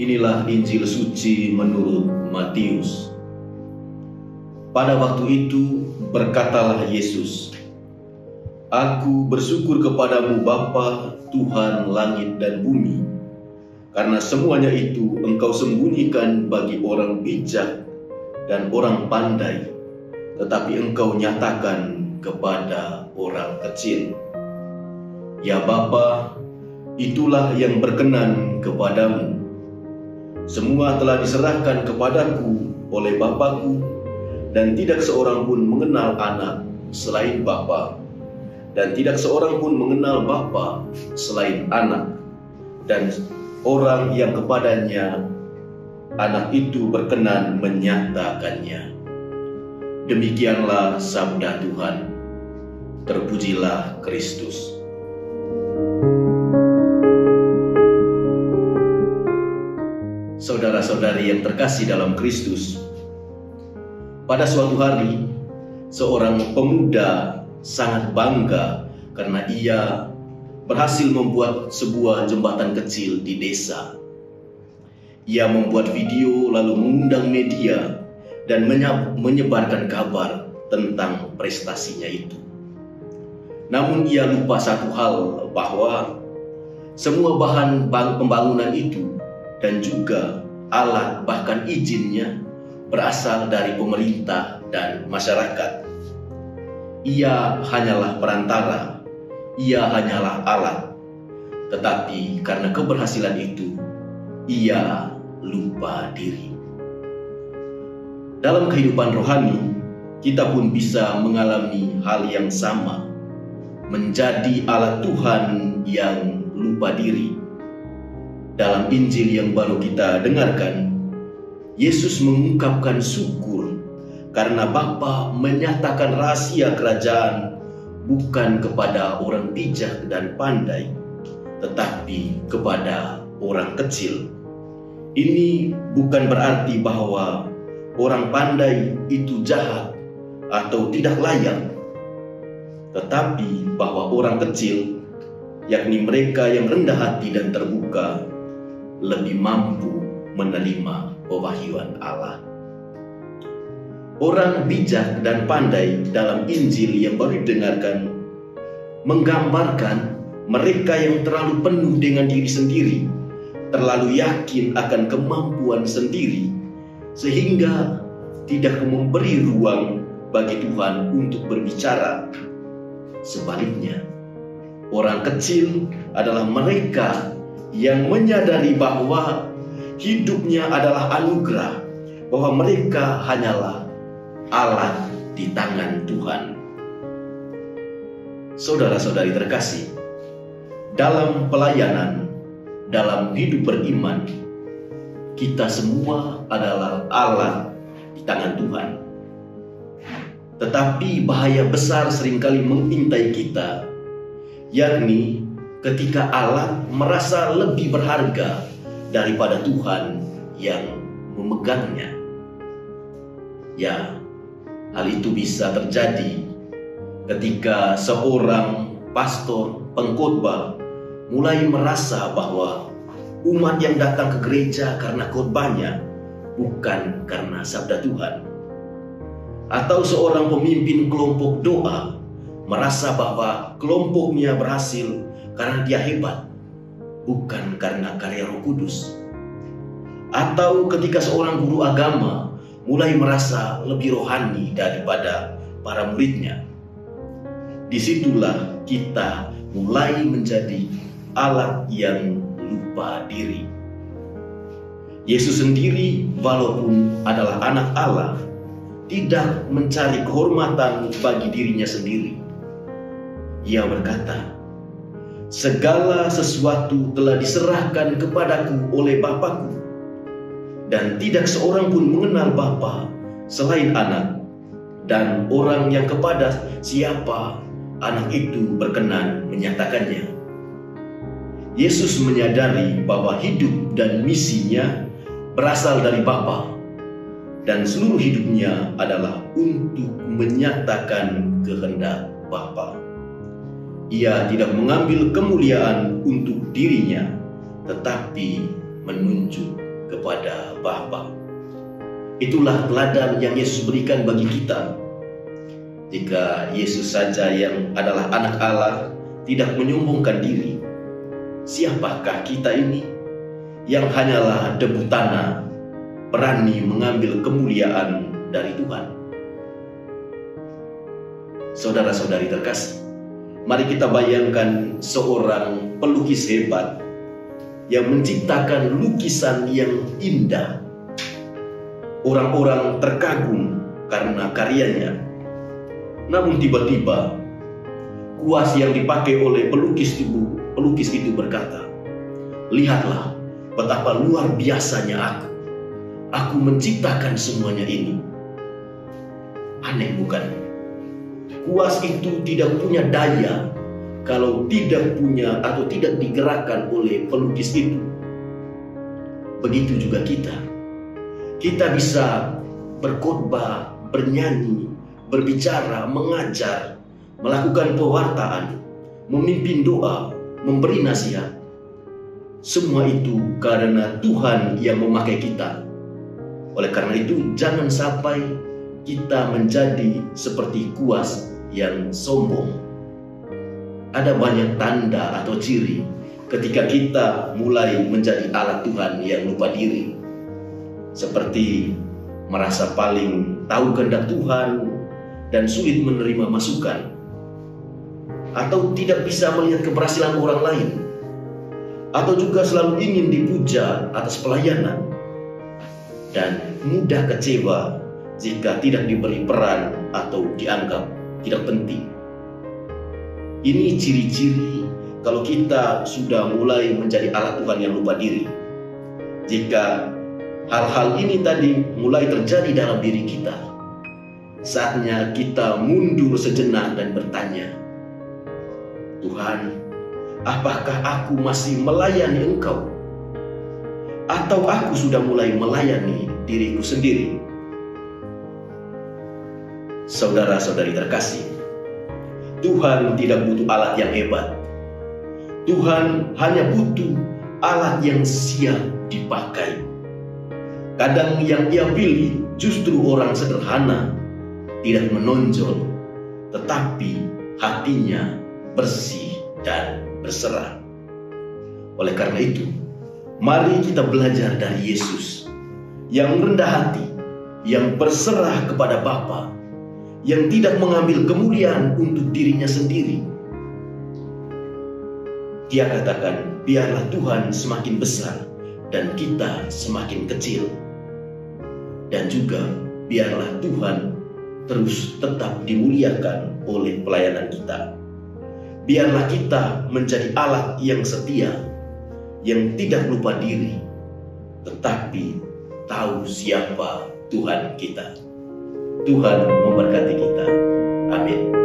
Inilah Injil suci menurut Matius. Pada waktu itu berkatalah Yesus, "Aku bersyukur kepadamu Bapa, Tuhan langit dan bumi, karena semuanya itu Engkau sembunyikan bagi orang bijak dan orang pandai, tetapi Engkau nyatakan kepada orang kecil. Ya Bapa, itulah yang berkenan kepadamu. Semua telah diserahkan kepadaku oleh Bapakku, dan tidak seorang pun mengenal anak selain Bapa, dan tidak seorang pun mengenal Bapa selain anak, dan orang yang kepadanya anak itu berkenan menyatakannya." Demikianlah sabda Tuhan. Terpujilah Kristus. Saudara-saudari yang terkasih dalam Kristus, pada suatu hari seorang pemuda sangat bangga karena ia berhasil membuat sebuah jembatan kecil di desa. Ia membuat video lalu mengundang media dan menyebarkan kabar tentang prestasinya itu. Namun ia lupa satu hal, bahwa semua bahan pembangunan itu dan juga alat bahkan izinnya berasal dari pemerintah dan masyarakat. Ia hanyalah perantara, ia hanyalah alat. Tetapi karena keberhasilan itu, ia lupa diri. Dalam kehidupan rohani, kita pun bisa mengalami hal yang sama, menjadi alat Tuhan yang lupa diri. Dalam Injil yang baru kita dengarkan, Yesus mengungkapkan syukur karena Bapa menyatakan rahasia kerajaan bukan kepada orang bijak dan pandai, tetapi kepada orang kecil. Ini bukan berarti bahwa orang pandai itu jahat atau tidak layak, tetapi bahwa orang kecil, yakni mereka yang rendah hati dan terbuka, lebih mampu menerima pewahyuan Allah. Orang bijak dan pandai dalam Injil yang baru didengarkan menggambarkan mereka yang terlalu penuh dengan diri sendiri, terlalu yakin akan kemampuan sendiri, sehingga tidak memberi ruang bagi Tuhan untuk berbicara. Sebaliknya, orang kecil adalah mereka yang menyadari bahwa hidupnya adalah anugerah, bahwa mereka hanyalah alat di tangan Tuhan. Saudara-saudari terkasih, dalam pelayanan, dalam hidup beriman, kita semua adalah alat di tangan Tuhan. Tetapi bahaya besar seringkali mengintai kita, yakni ketika alat merasa lebih berharga daripada Tuhan yang memegangnya. Ya, hal itu bisa terjadi ketika seorang pastor pengkhotbah mulai merasa bahwa umat yang datang ke gereja karena khotbahnya, bukan karena sabda Tuhan. Atau seorang pemimpin kelompok doa merasa bahwa kelompoknya berhasil karena dia hebat, bukan karena karya Roh Kudus. Atau ketika seorang guru agama mulai merasa lebih rohani daripada para muridnya. Disitulah kita mulai menjadi alat yang lupa diri. Yesus sendiri, walaupun adalah anak Allah, tidak mencari kehormatan bagi dirinya sendiri. Ia berkata, "Segala sesuatu telah diserahkan kepadaku oleh Bapakku, dan tidak seorang pun mengenal Bapa selain anak, dan orang yang kepada siapa anak itu berkenan menyatakannya." Yesus menyadari bahwa hidup dan misinya berasal dari Bapa, dan seluruh hidupnya adalah untuk menyatakan kehendak Bapa. Ia tidak mengambil kemuliaan untuk dirinya, tetapi menunjuk kepada Bapa. Itulah teladan yang Yesus berikan bagi kita. Jika Yesus saja yang adalah anak Allah tidak menyombongkan diri, siapakah kita ini yang hanyalah debu tanah berani mengambil kemuliaan dari Tuhan? Saudara-saudari terkasih, mari kita bayangkan seorang pelukis hebat yang menciptakan lukisan yang indah. Orang-orang terkagum karena karyanya. Namun tiba-tiba kuas yang dipakai oleh pelukis itu berkata, "Lihatlah betapa luar biasanya aku. Aku menciptakan semuanya ini." Aneh bukan? Kuas itu tidak punya daya kalau tidak punya atau tidak digerakkan oleh pelukis itu. Begitu juga kita. Kita bisa berkhotbah, bernyanyi, berbicara, mengajar, melakukan pewartaan, memimpin doa, memberi nasihat. Semua itu karena Tuhan yang memakai kita. Oleh karena itu, jangan sampai kita menjadi seperti kuas yang sombong. Ada banyak tanda atau ciri ketika kita mulai menjadi alat Tuhan yang lupa diri. Seperti merasa paling tahu kehendak Tuhan dan sulit menerima masukan, atau tidak bisa melihat keberhasilan orang lain, atau juga selalu ingin dipuja atas pelayanan, dan mudah kecewa jika tidak diberi peran atau dianggap tidak penting. Ini ciri-ciri kalau kita sudah mulai menjadi alat Tuhan yang lupa diri. Jika hal-hal ini tadi mulai terjadi dalam diri kita, saatnya kita mundur sejenak dan bertanya, "Tuhan, apakah aku masih melayani Engkau? Atau aku sudah mulai melayani diriku sendiri?" Saudara-saudari terkasih, Tuhan tidak butuh alat yang hebat. Tuhan hanya butuh alat yang siap dipakai. Kadang yang Ia pilih justru orang sederhana, tidak menonjol, tetapi hatinya bersih dan berserah. Oleh karena itu, mari kita belajar dari Yesus yang rendah hati, yang berserah kepada Bapa, yang tidak mengambil kemuliaan untuk dirinya sendiri. Dia katakan, biarlah Tuhan semakin besar dan kita semakin kecil. Dan juga biarlah Tuhan terus tetap dimuliakan oleh pelayanan kita. Biarlah kita menjadi alat yang setia, yang tidak lupa diri, tetapi tahu siapa Tuhan kita. Tuhan memberkati kita. Amin.